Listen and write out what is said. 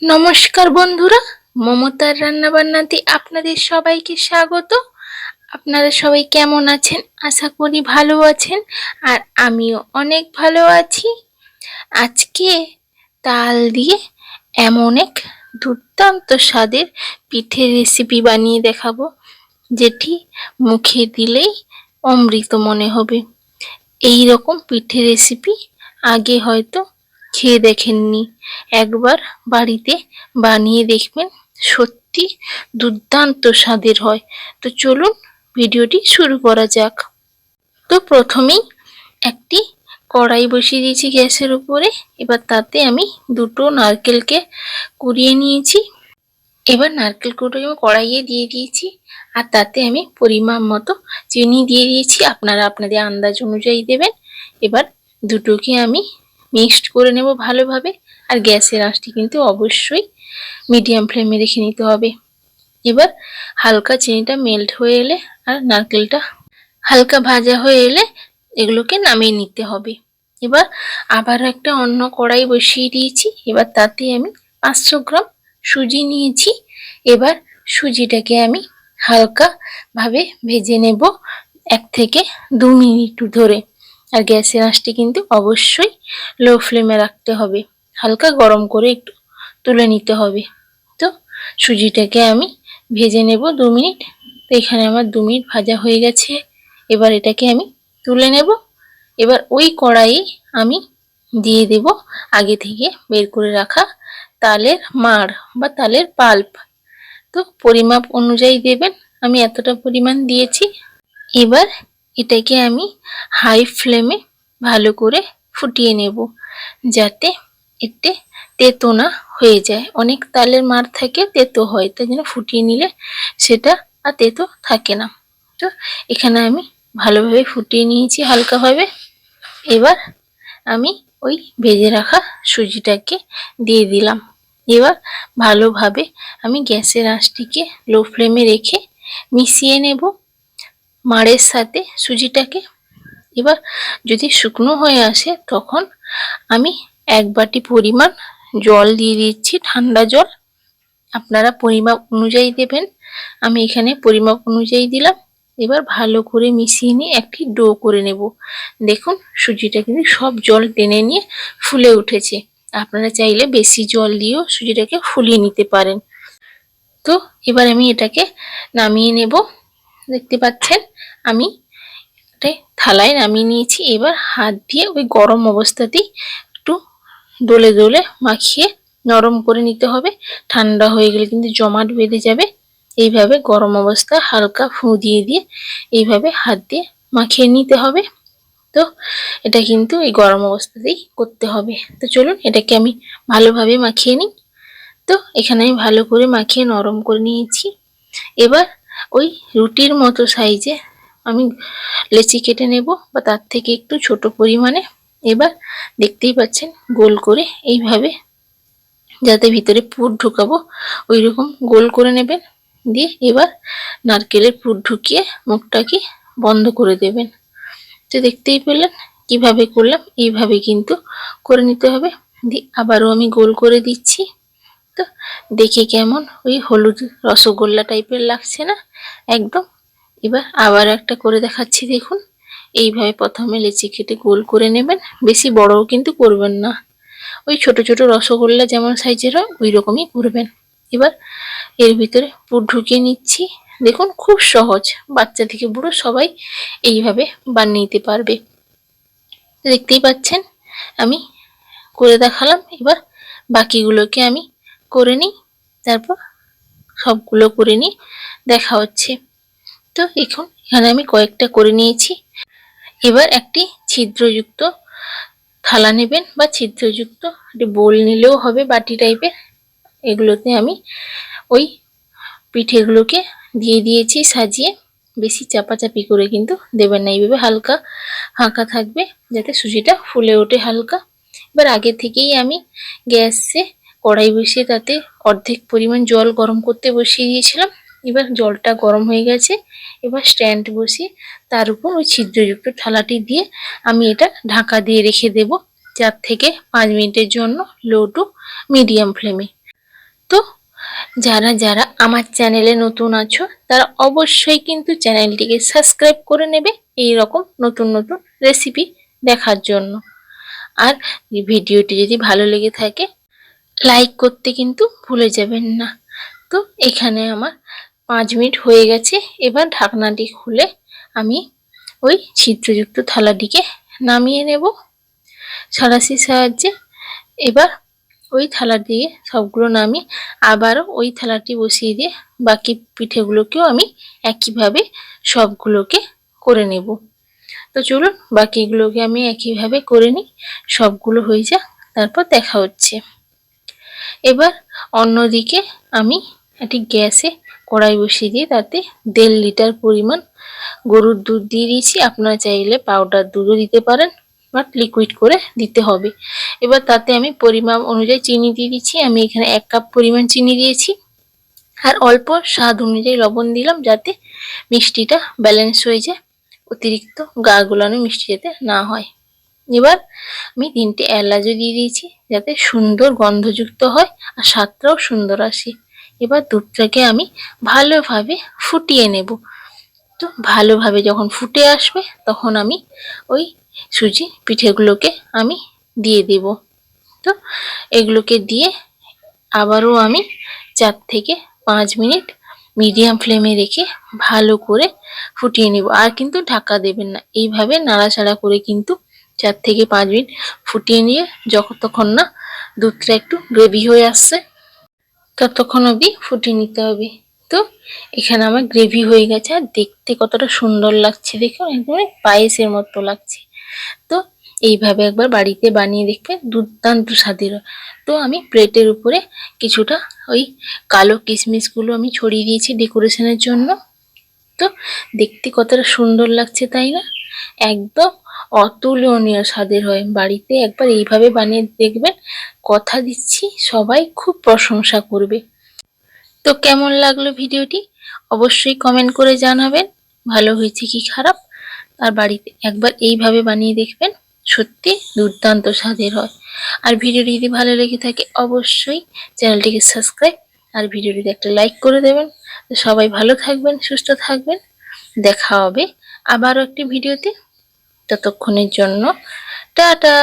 নমস্কার বন্ধুরা, মমতার রান্নাবান্নাতে আপনাদের সবাইকে স্বাগত। আপনারা সবাই কেমন আছেন? আশা করি ভালো আছেন, আর আমিও অনেক ভালো আছি। আজকে তাল দিয়ে এমন এক দুর্দান্ত স্বাদের পিঠের রেসিপি বানিয়ে দেখাবো, যেটি মুখে দিলেই অমৃত মনে হবে। এই রকম পিঠে রেসিপি আগে হয়তো খেয়ে দেখেননি, একবার বাড়িতে বানিয়ে দেখবেন, সত্যি দুর্দান্ত স্বাদের হয়। তো চলুন ভিডিওটি শুরু করা যাক। তো প্রথমেই একটি কড়াই বসিয়ে দিয়েছি গ্যাসের উপরে। এবার তাতে আমি দুটো নারকেলকে কুড়িয়ে নিয়েছি। এবার নারকেল কুড়িয়ে আমি কড়াইয়ে দিয়ে দিয়েছি, আর তাতে আমি পরিমাণ মতো চিনি দিয়ে দিয়েছি। আপনারা আপনাদের আন্দাজ অনুযায়ী দেবেন। এবার দুটোকে আমি মিক্সড করে নেব ভালোভাবে, আর গ্যাসের আঁচটি কিন্তু অবশ্যই মিডিয়াম ফ্লেমে রেখে নিতে হবে। এবার হালকা চিনিটা মেল্ট হয়ে এলে আর নারকেলটা হালকা ভাজা হয়ে এলে এগুলোকে নামিয়ে নিতে হবে। এবার আবার একটা অন্য কড়াই বসিয়ে দিয়েছি। এবার তাতে আমি 500 গ্রাম সুজি নিয়েছি। এবার সুজিটাকে আমি হালকা ভাবে ভেজে নেব 1 থেকে 2 মিনিট ধরে। আর গ্যাসের আঁচটি কিন্তু অবশ্যই লো ফ্লেমে রাখতে হবে, হালকা গরম করে একটু তুলে নিতে হবে। তো সুজিটাকে আমি ভেজে নেব 2 মিনিট। তো এখানে আমার 2 মিনিট ভাজা হয়ে গেছে। এবার এটাকে আমি তুলে নেব। এবার ওই কড়াইয়ে আমি দিয়ে দেব আগে থেকে বের করে রাখা তালের মাড় বা তালের পাল্প। তো পরিমাপ অনুযায়ী দেবেন, আমি এতটা পরিমাণ দিয়েছি। এবার এটাকে আমি হাই ফ্লেমে ভালো করে ফুটিয়ে নেব, যাতে এতে তেতো না হয়ে যায়। অনেক তালের মাড় থাকে তেতো হয়, তাই জন্য ফুটিয়ে নিলে সেটা আর তেতো থাকে না। তো এখানে আমি ভালোভাবে ফুটিয়ে নিয়েছি হালকাভাবে। এবার আমি ওই ভেজে রাখা সুজিটাকে দিয়ে দিলাম। এবার ভালোভাবে আমি গ্যাসের আঁচটিকে লো ফ্লেমে রেখে মিশিয়ে নেব মাড়ের সাথে সুজিটাকে। এবার যদি শুকনো হয়ে আসে তখন আমি 1 বাটি পরিমাণ জল দিয়ে দিচ্ছি, ঠান্ডা জল। আপনারা পরিমাপ অনুযায়ী দেবেন, আমি এখানে পরিমাপ অনুযায়ী দিলাম। এবার ভালো করে মিশিয়ে নিয়ে একটি ডো করে নেব। দেখুন সুজিটা কিন্তু সব জল টেনে নিয়ে ফুলে উঠেছে। আপনারা চাইলে বেশি জল দিয়েও সুজিটাকে ফুলিয়ে নিতে পারেন। তো এবার আমি এটাকে নামিয়ে নেব। দেখতে পাচ্ছেন আমি এটা থালায় নামিয়ে নিয়েছি। এবার হাত দিয়ে ওই গরম অবস্থাতেই একটু দোলে দোলে মাখিয়ে নরম করে নিতে হবে। ঠান্ডা হয়ে গেলে কিন্তু জমাট বেঁধে যাবে। এইভাবে গরম অবস্থায় হালকা ফুঁ দিয়ে দিয়ে এইভাবে হাত দিয়ে মাখিয়ে নিতে হবে। তো এটা কিন্তু এই গরম অবস্থাতেই করতে হবে। তো চলুন এটাকে আমি ভালোভাবে মাখিয়ে নিই। তো এখানে আমি ভালো করে মাখিয়ে নরম করে নিয়েছি। এবার ওই রুটির মতো সাইজে আমি লেচি কেটে নেব, বা তার থেকে একটু ছোট পরিমাণে। এবার দেখতেই পাচ্ছেন গোল করে এইভাবে, যাতে ভিতরে পুর ঢুকাবো ওই রকম গোল করে নেবেন। দিয়ে এবার নারকেলের পুর ঢুকিয়ে মুখটাকে বন্ধ করে দেবেন। তো দেখতেই পেলেন কিভাবে করলাম, এইভাবে কিন্তু করে নিতে হবে। দিয়ে আবারও আমি গোল করে দিচ্ছি। তো দেখে কেমন ওই হলুদ রসগোল্লা টাইপের লাগছে না? একদম। এবার আবার একটা করে দেখাচ্ছি, দেখুন। এইভাবে প্রথমে লেচি কেটে গোল করে নেবেন, বেশি বড়ও কিন্তু করবেন না। ওই ছোট ছোট রসগোল্লা যেমন সাইজের হয় ওই রকমই করবেন। এবার এর ভিতরে পুর ঢুকিয়ে নিচ্ছি। দেখুন খুব সহজ, বাচ্চা থেকে বুড়ো সবাই এইভাবে বানিয়ে নিতে পারবে। দেখতেই পাচ্ছেন আমি করে দেখালাম। এবার বাকিগুলোকে আমি করে নিই, তারপর সবগুলো করে নিয়ে দেখা হচ্ছে। তো এখানে আমি কয়েকটা করে নিয়েছি। এবার একটি ছিদ্রযুক্ত থালা নেবেন, বা ছিদ্রযুক্ত একটি বোল নিলেও হবে, বাটি টাইপের। এগুলোতে আমি ওই পিঠেগুলোকে দিয়ে দিয়েছি সাজিয়ে। বেশি চাপাচাপি করে কিন্তু দেবেন না, এইভাবে হালকা ফাঁকা থাকবে যাতে সুজিটা ফুলে ওঠে হালকা। এবার আগে থেকেই আমি গ্যাসে কড়াই বসিয়ে তাতে অর্ধেক পরিমাণ জল গরম করতে বসিয়ে দিয়েছিলাম। এবার জলটা গরম হয়ে গেছে। এবার স্ট্যান্ড বসিয়ে তার উপর ওই ছিদ্রযুক্ত থালাটি দিয়ে আমি এটা ঢাকা দিয়ে রেখে দেব 4 থেকে 5 মিনিটের জন্য, লো টু মিডিয়াম ফ্লেমে। যারা যারা আমার চ্যানেলে নতুন আছো তারা অবশ্যই কিন্তু চ্যানেলটিকে সাবস্ক্রাইব করে নেবে এই রকম নতুন নতুন রেসিপি দেখার জন্য। আর এই ভিডিওটি যদি ভালো লেগে থাকে লাইক করতে কিন্তু ভুলে যাবেন না। তো এখানে আমার 5 মিনিট হয়ে গেছে। এবার ঢাকনাটি খুলে আমি ওই ছিদ্রযুক্ত থালাটিকে নামিয়ে নেব ছাড়াশির সাহায্যে। এবার ওই থালা দিয়ে সবগুলো নামিয়ে আবারও ওই থালাটি বসিয়ে দিয়ে বাকি পিঠেগুলোকেও আমি একইভাবে সবগুলোকে করে নেব। তো চলুন বাকিগুলোকে আমি একইভাবে করে নিই, সবগুলো হয়ে যাক, তারপর দেখা হচ্ছে। এবার অন্যদিকে আমি একটি গ্যাসে কড়াই বসিয়ে দিয়ে তাতে 1.5 লিটার পরিমাণ গরুর দুধ দিয়ে দিয়েছি। আপনারা চাইলে পাউডার দুধও দিতে পারেন, বাট লিকুইড করে দিতে হবে। এবার তাতে আমি পরিমাপ অনুযায়ী চিনি দিয়ে দিচ্ছি। আমি এখানে 1 কাপ পরিমাণ চিনি দিয়েছি আর অল্প স্বাদ অনুযায়ী লবণ দিলাম, যাতে মিষ্টিটা ব্যালেন্স হয়ে যায়, অতিরিক্ত গা গোলানো মিষ্টি যাতে না হয়। এবার আমি 3টে এলাচও দিয়ে দিয়েছি যাতে সুন্দর গন্ধযুক্ত হয় আর স্বাদটাও সুন্দর আসে। এবার দুধটাকে আমি ভালোভাবে ফুটিয়ে নেব। তো ভালোভাবে যখন ফুটে আসবে তখন আমি ওই সুজি পিঠেগুলোকে আমি দিয়ে দেব। তো এগুলোকে দিয়ে আবারও আমি 4 থেকে 5 মিনিট মিডিয়াম ফ্লেমে রেখে ভালো করে ফুটিয়ে নেব। আর কিন্তু ঢাকা দেবেন না, এইভাবে নাড়াচাড়া করে কিন্তু 4 থেকে 5 মিনিট ফুটিয়ে নিয়ে যতক্ষণ না দুধটা একটু গ্রেভি হয়ে আসছে ততক্ষণ অবধি ফুটিয়ে নিতে হবে। তো এখানে আমার গ্রেভি হয়ে গেছে আর দেখতে কতটা সুন্দর লাগছে, দেখুন একদম পায়েসের মতো লাগছে। তো এইভাবে একবার বাড়িতে বানিয়ে দেখবেন, দুর্দান্ত স্বাদের হয়। তো আমি প্লেটের উপরে কিছুটা ওই কালো কিশমিশগুলো আমি ছড়িয়ে দিয়েছি ডেকোরেশনের জন্য। তো দেখতে কতটা সুন্দর লাগছে তাই না? একদম অতুলনীয় স্বাদের হয়। বাড়িতে একবার এইভাবে বানিয়ে দেখবেন, কথা দিচ্ছি সবাই খুব প্রশংসা করবে। তো কেমন লাগলো ভিডিওটি অবশ্যই কমেন্ট করে জানাবেন, ভালো হয়েছে কি খারাপ। আর বাড়িতে একবার এইভাবে বানিয়ে দেখবেন, সত্যি দুর্দান্ত স্বাদের হয়। আর ভিডিওটি যদি ভালো লেগে থাকে অবশ্যই চ্যানেলটিকে সাবস্ক্রাইব আর ভিডিওটিতে একটা লাইক করে দেবেন। তো সবাই ভালো থাকবেন, সুস্থ থাকবেন, দেখা হবে আবারও একটি ভিডিওতে। ততক্ষণের জন্য টাটা।